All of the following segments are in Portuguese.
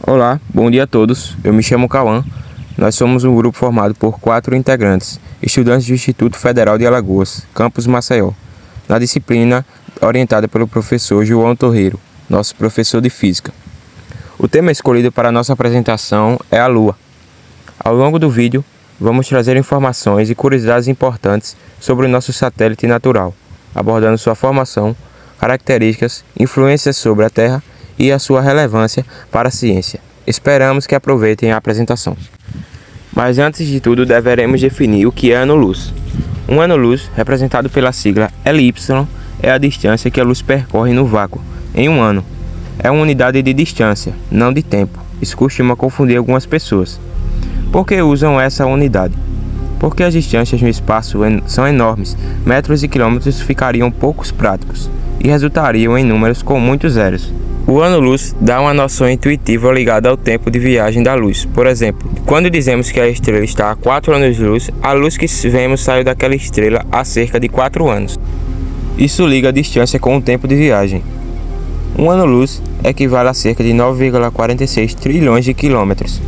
Olá, bom dia a todos. Eu me chamo Cauã. Nós somos um grupo formado por 4 integrantes, estudantes do Instituto Federal de Alagoas, campus Maceió, na disciplina orientada pelo professor João Torreiro, nosso professor de Física. O tema escolhido para a nossa apresentação é a Lua. Ao longo do vídeo, vamos trazer informações e curiosidades importantes sobre o nosso satélite natural, abordando sua formação, características, influências sobre a Terra e a sua relevância para a ciência. Esperamos que aproveitem a apresentação. Mas antes de tudo, deveremos definir o que é ano-luz. Um ano-luz, representado pela sigla LY, é a distância que a luz percorre no vácuo em um ano. É uma unidade de distância, não de tempo. Isso costuma confundir algumas pessoas. Por que usam essa unidade? Porque as distâncias no espaço são enormes, metros e quilômetros ficariam poucos práticos e resultariam em números com muitos zeros. O ano-luz dá uma noção intuitiva ligada ao tempo de viagem da luz. Por exemplo, quando dizemos que a estrela está a 4 anos-luz, a luz que vemos saiu daquela estrela há cerca de 4 anos. Isso liga a distância com o tempo de viagem. Um ano-luz equivale a cerca de 9,46 trilhões de quilômetros.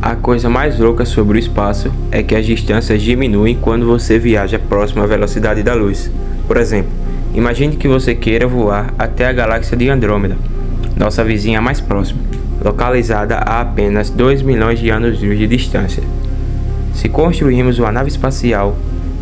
A coisa mais louca sobre o espaço é que as distâncias diminuem quando você viaja próximo à velocidade da luz. Por exemplo, imagine que você queira voar até a galáxia de Andrômeda, nossa vizinha mais próxima, localizada a apenas 2 milhões de anos-luz de distância. Se construirmos uma nave espacial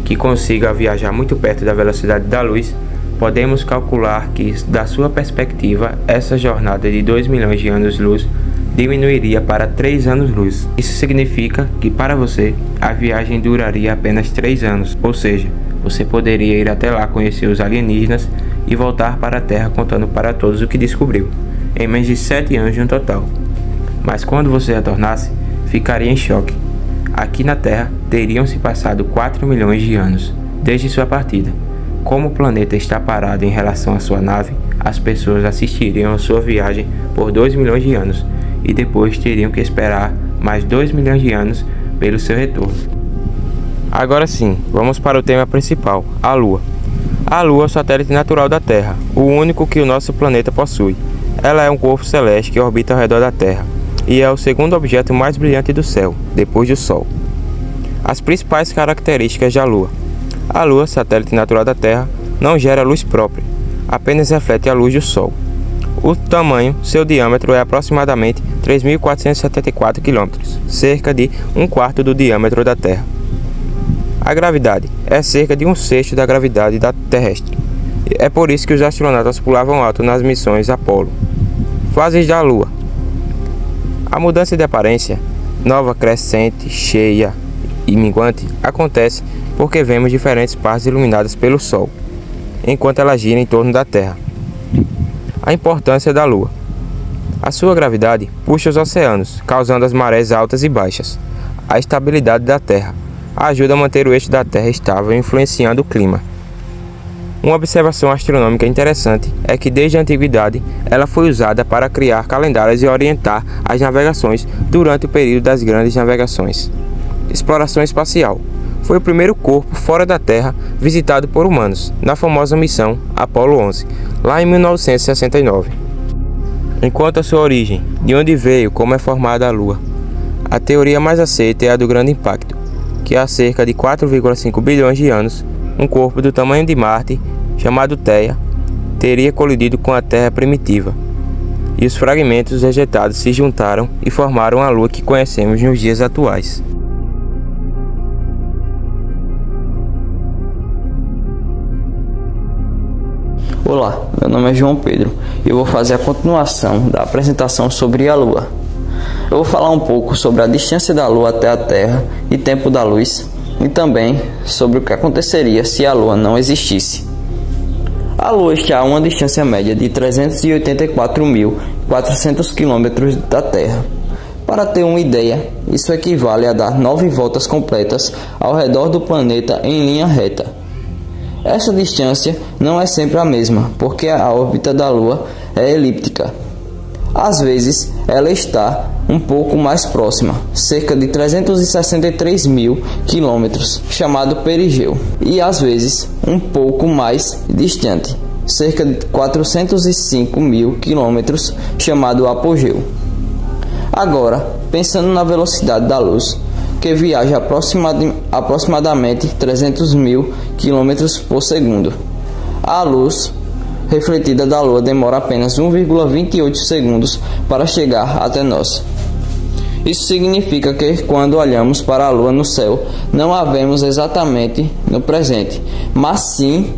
que consiga viajar muito perto da velocidade da luz, podemos calcular que, da sua perspectiva, essa jornada de 2 milhões de anos-luz diminuiria para 3 anos-luz. Isso significa que, para você, a viagem duraria apenas 3 anos, ou seja, você poderia ir até lá conhecer os alienígenas e voltar para a Terra contando para todos o que descobriu, em menos de 7 anos no total. Mas quando você retornasse, ficaria em choque. Aqui na Terra, teriam se passado 4 milhões de anos, desde sua partida. Como o planeta está parado em relação à sua nave, as pessoas assistiriam a sua viagem por 2 milhões de anos, e depois teriam que esperar mais 2 milhões de anos pelo seu retorno. Agora sim, vamos para o tema principal, a Lua. A Lua é o satélite natural da Terra, o único que o nosso planeta possui. Ela é um corpo celeste que orbita ao redor da Terra, e é o segundo objeto mais brilhante do céu, depois do Sol. As principais características da Lua. A Lua, satélite natural da Terra, não gera luz própria, apenas reflete a luz do Sol. O tamanho, seu diâmetro é aproximadamente 3.474 km, cerca de 1/4 do diâmetro da Terra. A gravidade é cerca de 1/6 da gravidade da terrestre. É por isso que os astronautas pulavam alto nas missões Apollo. Fases da Lua. A mudança de aparência, nova, crescente, cheia e minguante, acontece porque vemos diferentes partes iluminadas pelo Sol, enquanto ela gira em torno da Terra. A importância da Lua. A sua gravidade puxa os oceanos, causando as marés altas e baixas. A estabilidade da Terra ajuda a manter o eixo da Terra estável, influenciando o clima. Uma observação astronômica interessante é que desde a antiguidade ela foi usada para criar calendários e orientar as navegações durante o período das grandes navegações. Exploração espacial. Foi o primeiro corpo fora da Terra visitado por humanos, na famosa missão Apollo 11, lá em 1969. Enquanto a sua origem, de onde veio, como é formada a Lua, a teoria mais aceita é a do grande impacto, que há cerca de 4,5 bilhões de anos, um corpo do tamanho de Marte, chamado Theia, teria colidido com a Terra primitiva, e os fragmentos ejetados se juntaram e formaram a Lua que conhecemos nos dias atuais. Olá, meu nome é João Pedro e eu vou fazer a continuação da apresentação sobre a Lua. Eu vou falar um pouco sobre a distância da Lua até a Terra e tempo da luz, e também sobre o que aconteceria se a Lua não existisse. A Lua está a uma distância média de 384.400 km da Terra. Para ter uma ideia, isso equivale a dar 9 voltas completas ao redor do planeta em linha reta. Essa distância não é sempre a mesma, porque a órbita da Lua é elíptica. Às vezes, ela está um pouco mais próxima, cerca de 363 mil quilômetros, chamado perigeu, e às vezes um pouco mais distante, cerca de 405 mil quilômetros, chamado apogeu. Agora, pensando na velocidade da luz, que viaja aproximadamente 300 mil quilômetros por segundo. A luz refletida da Lua demora apenas 1,28 segundos para chegar até nós. Isso significa que, quando olhamos para a Lua no céu, não a vemos exatamente no presente, mas sim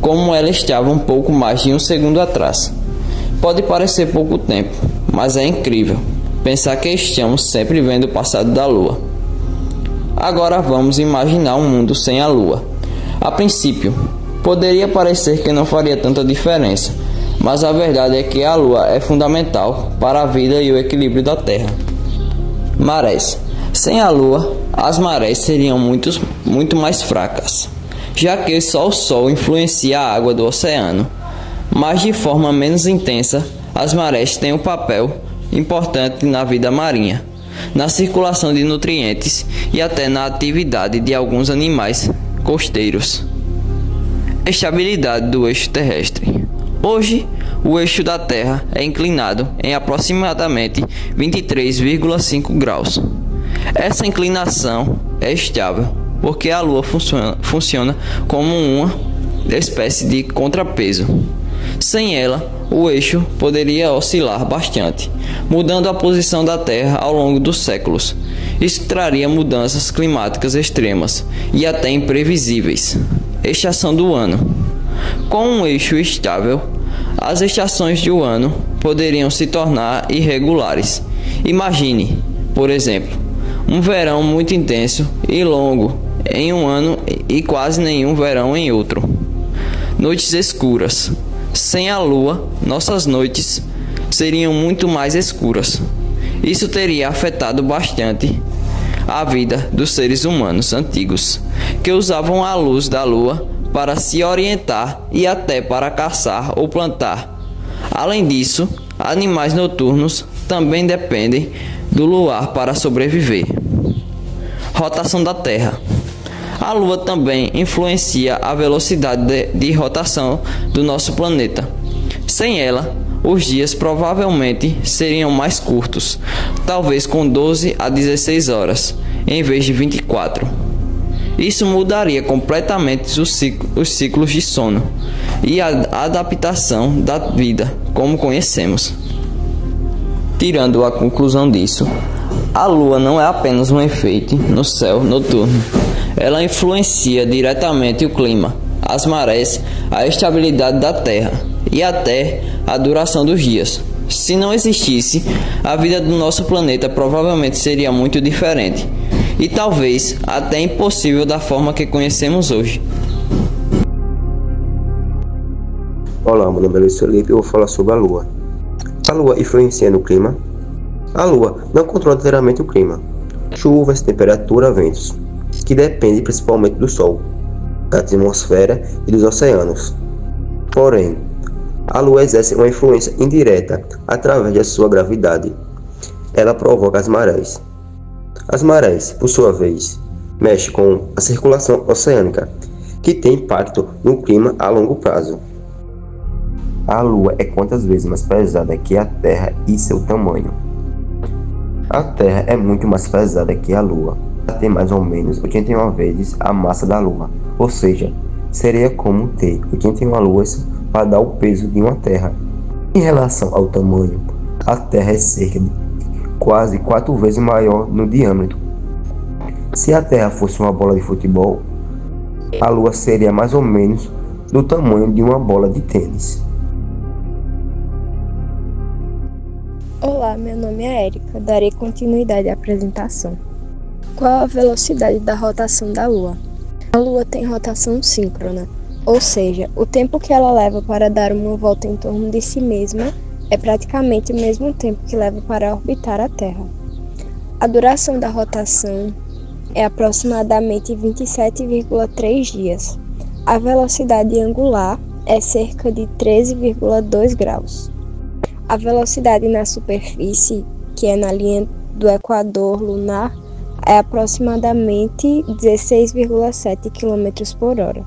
como ela estava um pouco mais de um segundo atrás. Pode parecer pouco tempo, mas é incrível pensar que estamos sempre vendo o passado da Lua. Agora vamos imaginar um mundo sem a Lua. A princípio, poderia parecer que não faria tanta diferença, mas a verdade é que a Lua é fundamental para a vida e o equilíbrio da Terra. Marés. Sem a Lua, as marés seriam muito mais fracas, já que só o Sol influencia a água do oceano, mas de forma menos intensa. As marés têm um papel importante na vida marinha, na circulação de nutrientes e até na atividade de alguns animais costeiros. Estabilidade do eixo terrestre. Hoje, o eixo da Terra é inclinado em aproximadamente 23,5 graus. Essa inclinação é estável porque a Lua funciona como uma espécie de contrapeso. Sem ela, o eixo poderia oscilar bastante, mudando a posição da Terra ao longo dos séculos. Isso traria mudanças climáticas extremas e até imprevisíveis. Estação do ano. Com um eixo estável, as estações do ano poderiam se tornar irregulares. Imagine, por exemplo, um verão muito intenso e longo em um ano e quase nenhum verão em outro. Noites escuras. Sem a Lua, nossas noites seriam muito mais escuras. Isso teria afetado bastante a vida dos seres humanos antigos, que usavam a luz da Lua para se orientar e até para caçar ou plantar. Além disso, animais noturnos também dependem do luar para sobreviver. Rotação da Terra. A Lua também influencia a velocidade de rotação do nosso planeta. Sem ela, os dias provavelmente seriam mais curtos, talvez com 12 a 16 horas, em vez de 24. Isso mudaria completamente os ciclos de sono e a adaptação da vida como conhecemos. Tirando a conclusão disso, a Lua não é apenas um efeito no céu noturno. Ela influencia diretamente o clima, as marés, a estabilidade da Terra e até a duração dos dias. Se não existisse, a vida do nosso planeta provavelmente seria muito diferente e talvez até impossível da forma que conhecemos hoje. Olá, meu nome é Luiz Felipe e eu vou falar sobre a Lua. A Lua influencia no clima? A Lua não controla inteiramente o clima. Chuvas, temperatura, ventos, que depende principalmente do Sol, da atmosfera e dos oceanos. Porém, a Lua exerce uma influência indireta através da sua gravidade. Ela provoca as marés. As marés, por sua vez, mexem com a circulação oceânica, que tem impacto no clima a longo prazo. A Lua é quantas vezes mais pesada que a Terra e seu tamanho. A Terra é muito mais pesada que a Lua. Ela tem mais ou menos 81 vezes a massa da Lua, ou seja, seria como ter 81 luas para dar o peso de uma Terra. Em relação ao tamanho, a Terra é cerca de quase 4 vezes maior no diâmetro. Se a Terra fosse uma bola de futebol, a Lua seria mais ou menos do tamanho de uma bola de tênis. Olá, meu nome é Érica. Darei continuidade à apresentação. Qual a velocidade da rotação da Lua? A Lua tem rotação síncrona, ou seja, o tempo que ela leva para dar uma volta em torno de si mesma é praticamente o mesmo tempo que leva para orbitar a Terra. A duração da rotação é aproximadamente 27,3 dias. A velocidade angular é cerca de 13,2 graus. A velocidade na superfície, que é na linha do equador lunar, é aproximadamente 16,7 km por hora,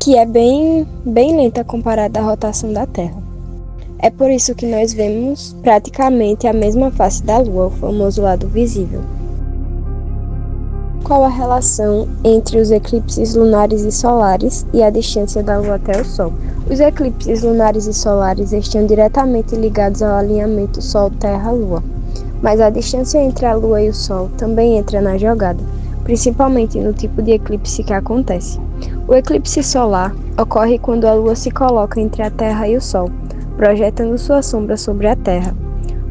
que é bem lenta comparada à rotação da Terra. É por isso que nós vemos praticamente a mesma face da Lua, o famoso lado visível. Qual a relação entre os eclipses lunares e solares e a distância da Lua até o Sol? Os eclipses lunares e solares estão diretamente ligados ao alinhamento Sol-Terra-Lua, mas a distância entre a Lua e o Sol também entra na jogada, principalmente no tipo de eclipse que acontece. O eclipse solar ocorre quando a Lua se coloca entre a Terra e o Sol, projetando sua sombra sobre a Terra.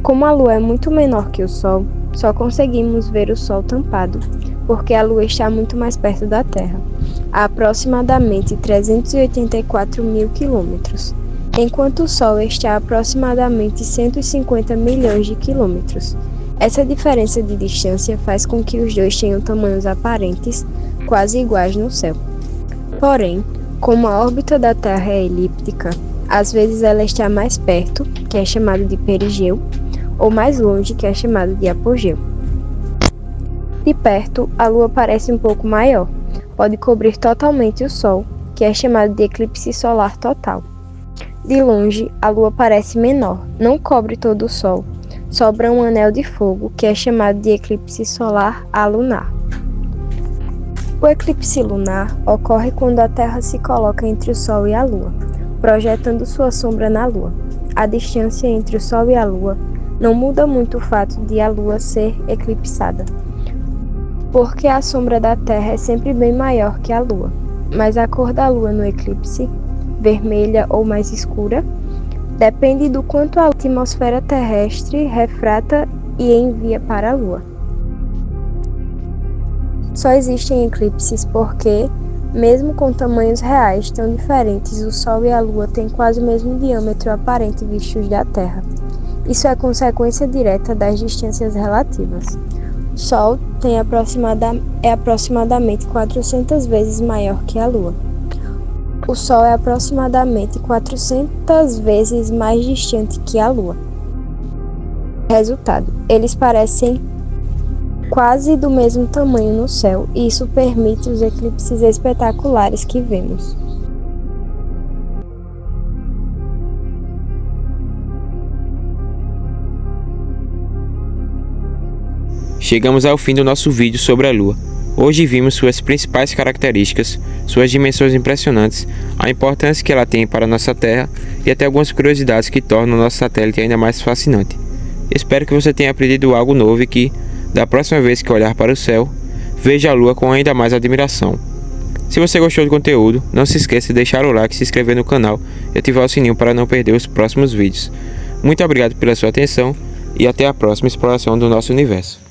Como a Lua é muito menor que o Sol, só conseguimos ver o Sol tampado, porque a Lua está muito mais perto da Terra, a aproximadamente 384 mil quilômetros, enquanto o Sol está a aproximadamente 150 milhões de quilômetros. Essa diferença de distância faz com que os dois tenham tamanhos aparentes quase iguais no céu. Porém, como a órbita da Terra é elíptica, às vezes ela está mais perto, que é chamado de perigeu, ou mais longe, que é chamado de apogeu. De perto, a Lua parece um pouco maior, pode cobrir totalmente o Sol, que é chamado de eclipse solar total. De longe, a Lua parece menor, não cobre todo o Sol, sobra um anel de fogo, que é chamado de eclipse solar alunar. O eclipse lunar ocorre quando a Terra se coloca entre o Sol e a Lua, projetando sua sombra na Lua. A distância entre o Sol e a Lua não muda muito o fato de a Lua ser eclipsada, porque a sombra da Terra é sempre bem maior que a Lua, mas a cor da Lua no eclipse, vermelha ou mais escura, depende do quanto a atmosfera terrestre refrata e envia para a Lua. Só existem eclipses porque, mesmo com tamanhos reais tão diferentes, o Sol e a Lua têm quase o mesmo diâmetro aparente vistos da Terra. Isso é consequência direta das distâncias relativas. O Sol é aproximadamente 400 vezes maior que a Lua. O Sol é aproximadamente 400 vezes mais distante que a Lua. Resultado: eles parecem quase do mesmo tamanho no céu, e isso permite os eclipses espetaculares que vemos. Chegamos ao fim do nosso vídeo sobre a Lua. Hoje vimos suas principais características, suas dimensões impressionantes, a importância que ela tem para a nossa Terra e até algumas curiosidades que tornam o nosso satélite ainda mais fascinante. Espero que você tenha aprendido algo novo e que, da próxima vez que olhar para o céu, veja a Lua com ainda mais admiração. Se você gostou do conteúdo, não se esqueça de deixar o like, se inscrever no canal e ativar o sininho para não perder os próximos vídeos. Muito obrigado pela sua atenção e até a próxima exploração do nosso universo.